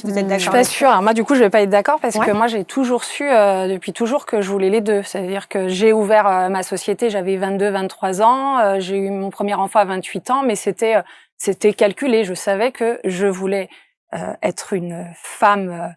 si vous êtes d'accord. Je suis pas sûre. Alors, moi, du coup, je vais pas être d'accord parce que moi, j'ai toujours su, depuis toujours, que je voulais les deux. C'est-à-dire que j'ai ouvert ma société, j'avais 22, 23 ans. J'ai eu mon premier enfant à 28 ans, mais c'était calculé. Je savais que je voulais être une femme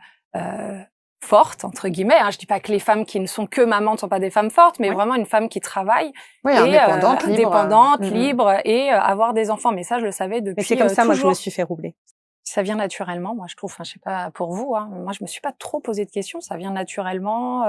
forte, entre guillemets. Je dis pas que les femmes qui ne sont que mamans ne sont pas des femmes fortes, mais vraiment une femme qui travaille. Oui, et indépendante, libre et avoir des enfants. Mais ça, je le savais depuis. Mais c'est comme ça, toujours. moi, je me suis fait roubler. Ça vient naturellement, moi, je trouve. Enfin, je sais pas pour vous. Moi, je me suis pas trop posé de questions. Ça vient naturellement.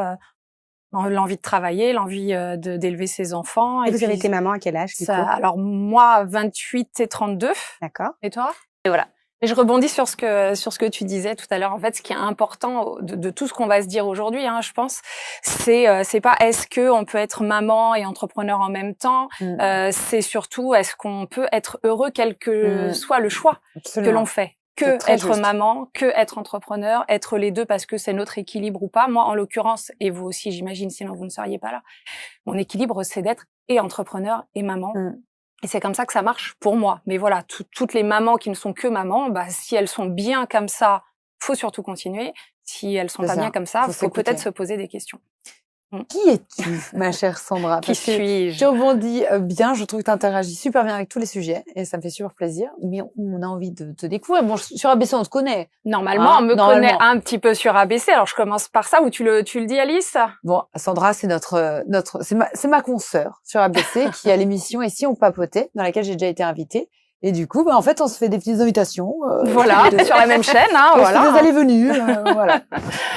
L'envie de travailler, l'envie d'élever ses enfants. Et vous avez été maman à quel âge, du coup? Alors, moi, 28 et 32. D'accord. Et toi? Et voilà. Et je rebondis sur ce que tu disais tout à l'heure. En fait, ce qui est important de tout ce qu'on va se dire aujourd'hui, je pense, c'est pas est-ce que on peut être maman et entrepreneur en même temps. C'est surtout est-ce qu'on peut être heureux quel que soit le choix que l'on fait. Que être maman, que être entrepreneur, être les deux parce que c'est notre équilibre ou pas. Moi, en l'occurrence, et vous aussi, j'imagine, sinon vous ne seriez pas là. Mon équilibre, c'est d'être et entrepreneur et maman. Et c'est comme ça que ça marche pour moi. Mais voilà, toutes les mamans qui ne sont que mamans, si elles sont bien comme ça, faut surtout continuer. Si elles sont pas bien comme ça, faut peut-être se poser des questions. Qui es-tu, ma chère Sandra? Qui suis-je? Tu rebondis bien, je trouve que tu interagis super bien avec tous les sujets et ça me fait super plaisir. Mais on a envie de te découvrir. Bon, sur ABC, on te connaît. Normalement, on me connaît un petit peu sur ABC. Alors, je commence par ça ou tu le dis, Alice? Bon, Sandra, c'est c'est ma consoeur sur ABC qui a l'émission Et si on papotait, dans laquelle j'ai déjà été invitée. Et du coup, en fait, on se fait des petites invitations. Voilà, sur la même chaîne, voilà. Des allées-venues, voilà.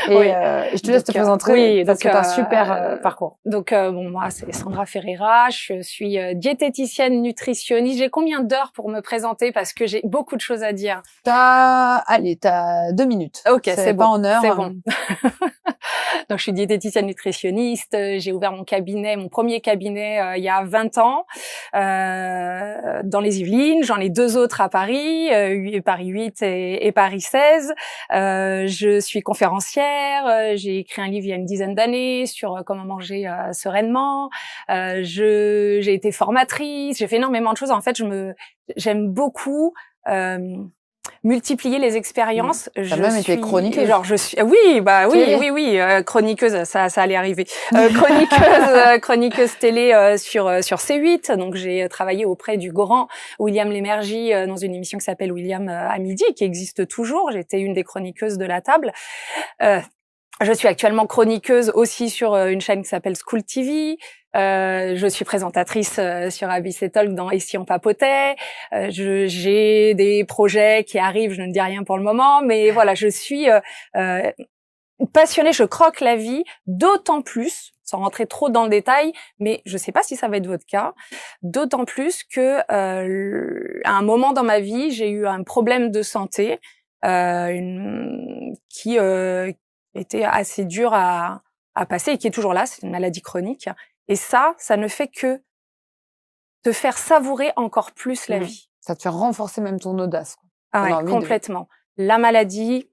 Et je te laisse te présenter parce que t'as un super parcours. Donc, moi, c'est Sandra Ferreira. Je suis diététicienne nutritionniste. J'ai combien d'heures pour me présenter parce que j'ai beaucoup de choses à dire. T'as 2 minutes. Ok, c'est bon. Pas en heure. C'est bon. Donc, je suis diététicienne nutritionniste. J'ai ouvert mon premier cabinet, il y a 20 ans, dans les Yvelines. J'en ai 2 autres à Paris, Paris 8 et Paris 16. Je suis conférencière. J'ai écrit un livre il y a une dizaine d'années sur comment manger sereinement. J'ai été formatrice. J'ai fait énormément de choses. En fait, j'aime beaucoup multiplier les expériences. T'as même été chroniqueuse. Oui, chroniqueuse, ça allait arriver. Chroniqueuse télé sur C8. Donc j'ai travaillé auprès du grand William Lémergie dans une émission qui s'appelle William à midi, qui existe toujours. J'étais une des chroniqueuses de la table. Je suis actuellement chroniqueuse aussi sur une chaîne qui s'appelle School TV. Je suis présentatrice sur ABC Talk dans Et si on papotait. J'ai des projets qui arrivent, je ne dis rien pour le moment, mais voilà, je suis passionnée, je croque la vie, d'autant plus, sans rentrer trop dans le détail, mais je sais pas si ça va être votre cas, d'autant plus que à un moment dans ma vie, j'ai eu un problème de santé qui était assez dur à passer et qui est toujours là, c'est une maladie chronique. Et ça ne fait que te faire savourer encore plus la vie. Ça te fait renforcer même ton audace. Ah ouais, complètement. La maladie,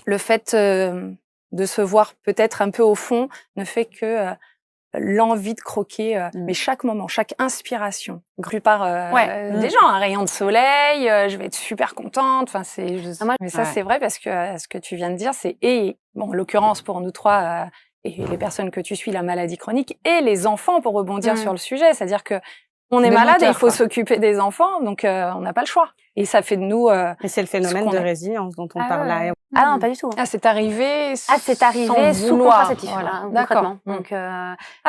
le fait de se voir peut-être un peu au fond, ne fait que l'envie de croquer, mais chaque moment, chaque inspiration, crue par des gens, un rayon de soleil, je vais être super contente. Enfin, mais ça, c'est vrai parce que ce que tu viens de dire, c'est en l'occurrence pour nous trois. Et les personnes que tu suis, la maladie chronique, et les enfants, pour rebondir sur le sujet. C'est-à-dire que on est malade et il faut s'occuper des enfants, donc on n'a pas le choix. Et ça fait de nous... Et c'est le phénomène de résilience dont on parle là. Ah non, pas du tout. Ah, c'est arrivé sous contraceptif. Voilà, d'accord. Donc,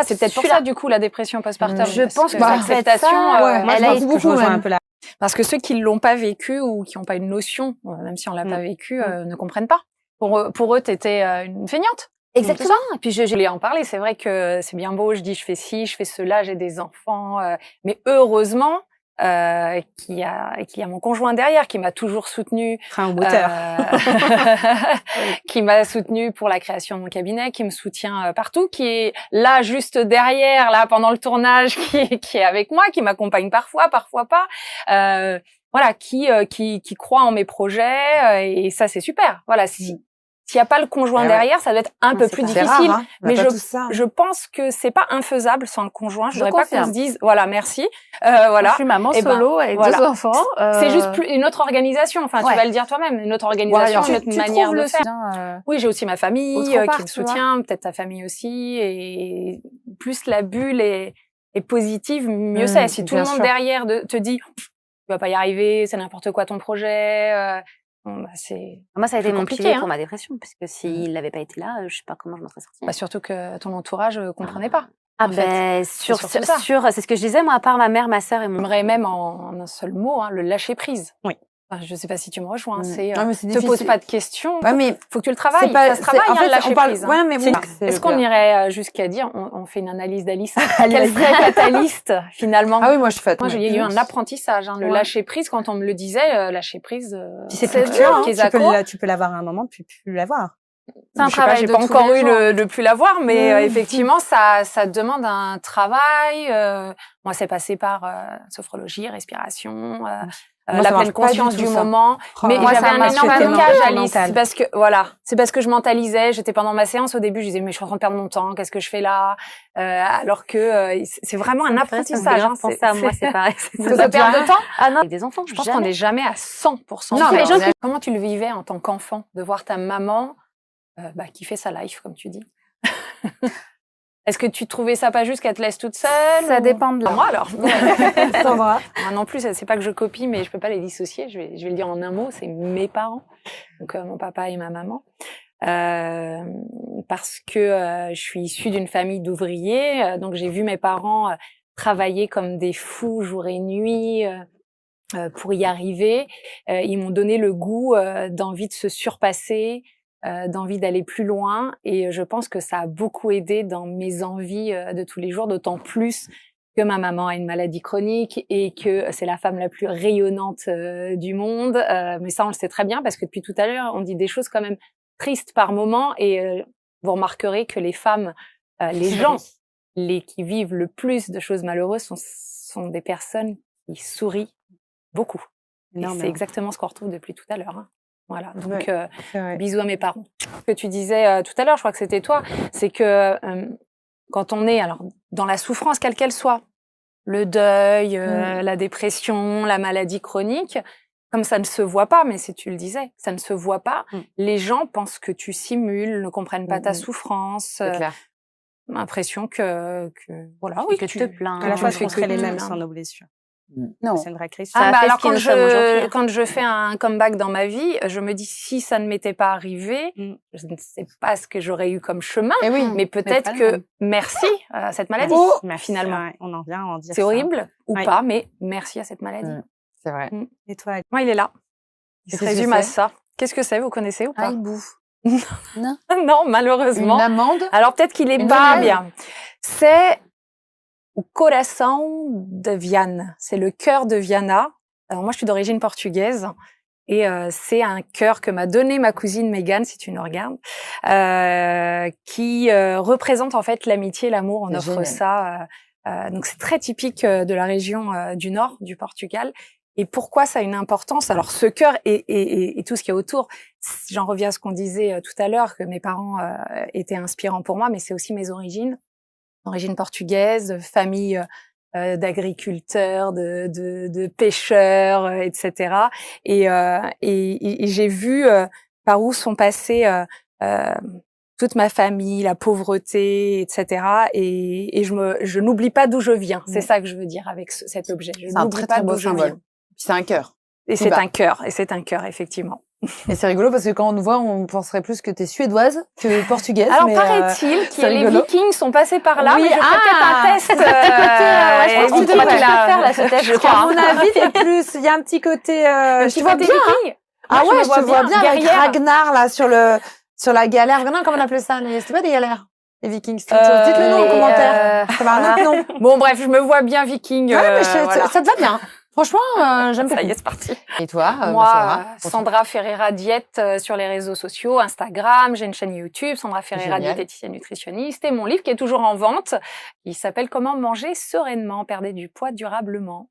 c'est peut-être pour ça, du coup, la dépression postpartum. Je pense que l'acceptation... moi, je pense beaucoup un peu là. Parce que ceux qui l'ont pas vécu ou qui n'ont pas une notion, même si on l'a pas vécu, ne comprennent pas. Pour eux, t'étais une feignante. Exactement. Et puis je voulais en parler. C'est vrai que c'est bien beau. Je dis je fais ci, je fais cela, j'ai des enfants. Mais heureusement qu'il y a mon conjoint derrière qui m'a toujours soutenue. Frein au moteur. Qui m'a soutenue pour la création de mon cabinet, qui me soutient partout, qui est là juste derrière, là pendant le tournage, qui est avec moi, qui m'accompagne parfois pas. Voilà, qui croit en mes projets et ça c'est super. Voilà, S'il n'y a pas le conjoint derrière, ça doit être un peu plus difficile. Rare, hein. Mais je pense que c'est pas infaisable sans le conjoint. Je voudrais pas qu'on se dise, voilà, merci. Voilà. Je suis maman solo avec 2 enfants. C'est juste une autre organisation. Enfin, tu vas le dire toi-même, une autre organisation, une autre manière de faire. Oui, j'ai aussi ma famille qui me soutient, peut-être ta famille aussi, et plus la bulle est positive, mieux c'est. Si tout le monde derrière te dit, tu vas pas y arriver, c'est n'importe quoi ton projet. Bon, moi, ça a été mon pilier pour ma dépression, parce que s'il n'avait pas été là, je sais pas comment je m'en serais sortie. Surtout que ton entourage comprenait pas. C'est ce que je disais, moi, à part ma mère, ma sœur et mon... J'aimerais même en un seul mot, le lâcher prise. Oui. Enfin, je sais pas si tu me rejoins, te pose pas de questions. Ouais, mais faut que tu le travailles. Ça se travaille, en fait, lâcher prise. Ouais, mais est-ce qu'on irait jusqu'à dire, on fait une analyse d'Alice, quelle serait catalyste, finalement? Ah oui, moi, je fais. Moi, j'ai eu un apprentissage, le lâcher prise, quand on me le disait, lâcher prise. C'est dur, tu peux l'avoir à un moment, puis plus l'avoir. C'est un travail. J'ai pas encore eu le plus l'avoir, mais effectivement, ça demande un travail. Moi, c'est passé par sophrologie, respiration, la pleine conscience du moment. Mais j'avais un énorme blocage, Alice. C'est parce que c'est parce que je mentalisais. J'étais pendant ma séance au début, je disais mais je suis en train de perdre mon temps. Qu'est-ce que je fais là? Alors que c'est vraiment un apprentissage. Penser à moi, c'est pareil. Ça perd de temps. Ah non, avec des enfants. Je pense qu'on n'est jamais à 100%. Non, mais comment tu le vivais en tant qu'enfant de voir ta maman qui fait sa life, comme tu dis? Est-ce que tu trouvais ça pas juste qu'elle te laisse toute seule? Ça dépend de moi, alors. Ça va. Moi non plus, c'est pas que je copie, mais je peux pas les dissocier. Je vais le dire en un mot, c'est mes parents. Donc, mon papa et ma maman. Parce que je suis issue d'une famille d'ouvriers. Donc, j'ai vu mes parents travailler comme des fous jour et nuit, pour y arriver. Ils m'ont donné le goût d'envie de se surpasser, d'envie d'aller plus loin, et je pense que ça a beaucoup aidé dans mes envies de tous les jours, d'autant plus que ma maman a une maladie chronique et que c'est la femme la plus rayonnante du monde. Mais ça, on le sait très bien parce que depuis tout à l'heure, on dit des choses quand même tristes par moment, et vous remarquerez que les femmes, les gens qui vivent le plus de choses malheureuses sont des personnes qui sourient beaucoup. Et c'est exactement ce qu'on retrouve depuis tout à l'heure. Voilà, donc bisous à mes parents. Ce que tu disais tout à l'heure, je crois que c'était toi, c'est que quand on est dans la souffrance, quelle qu'elle soit, le deuil, la dépression, la maladie chronique, comme ça ne se voit pas, mais si tu le disais, ça ne se voit pas, les gens pensent que tu simules, ne comprennent pas ta souffrance. C'est clair. L'impression que que tu te plains. À la fois, tu fais les mêmes sans nos blessures. Non. C'est une vraie crise. Alors quand je fais un comeback dans ma vie, je me dis si ça ne m'était pas arrivé, je ne sais pas ce que j'aurais eu comme chemin, mais peut-être que merci à cette maladie. Finalement, on en vient à en dire. C'est horrible ou pas, mais merci à cette maladie. C'est vrai. Et toi? Moi, il est là. Il se résume à ça. Qu'est-ce que c'est? Vous connaissez ou pas? hibou. Non. Non, malheureusement. Une amande? Alors peut-être qu'il est pas bien. C'est o coração de Viana. C'est le cœur de Viana. Alors moi, je suis d'origine portugaise. Et c'est un cœur que m'a donné ma cousine Mégane, si tu nous regardes, qui représente en fait l'amitié, l'amour. On offre ça. Donc c'est très typique de la région du nord du Portugal. Et pourquoi ça a une importance? Alors ce cœur et tout ce qu'il y a autour, j'en reviens à ce qu'on disait tout à l'heure, que mes parents étaient inspirants pour moi, mais c'est aussi mes origines portugaise, famille d'agriculteurs, de pêcheurs, etc. Et j'ai vu par où sont passés toute ma famille, la pauvreté, etc. Et je n'oublie pas d'où je viens. C'est ça que je veux dire avec cet objet. Je n'oublie pas d'où je viens. C'est un cœur. Et c'est un cœur. Et c'est un cœur, effectivement. Et c'est rigolo parce que quand on nous voit, on penserait plus que t'es suédoise que portugaise. Alors paraît-il que les Vikings sont passés par là, mais je ferai peut-être un test. Je pense que tu devrais faire là, ce test. Je crois. À mon avis, t'es plus. Il y a un petit côté. Tu vois bien. Ah ouais, je te vois bien avec Ragnar là sur la galère. Ragnar, comment on appelait ça? C'était pas des galères. Les Vikings, c'est autre chose. Dites-le nous en commentaire. Ça va un autre nom. Bon bref, je me vois bien Viking. Ouais, mais ça te va bien. Franchement, j'aime beaucoup. Ça y est, c'est parti. Et toi? Moi, Sandra Ferreira Diète sur les réseaux sociaux, Instagram, j'ai une chaîne YouTube, Sandra Ferreira diététicienne nutritionniste, et mon livre qui est toujours en vente, qui s'appelle Comment manger sereinement, perdre du poids durablement.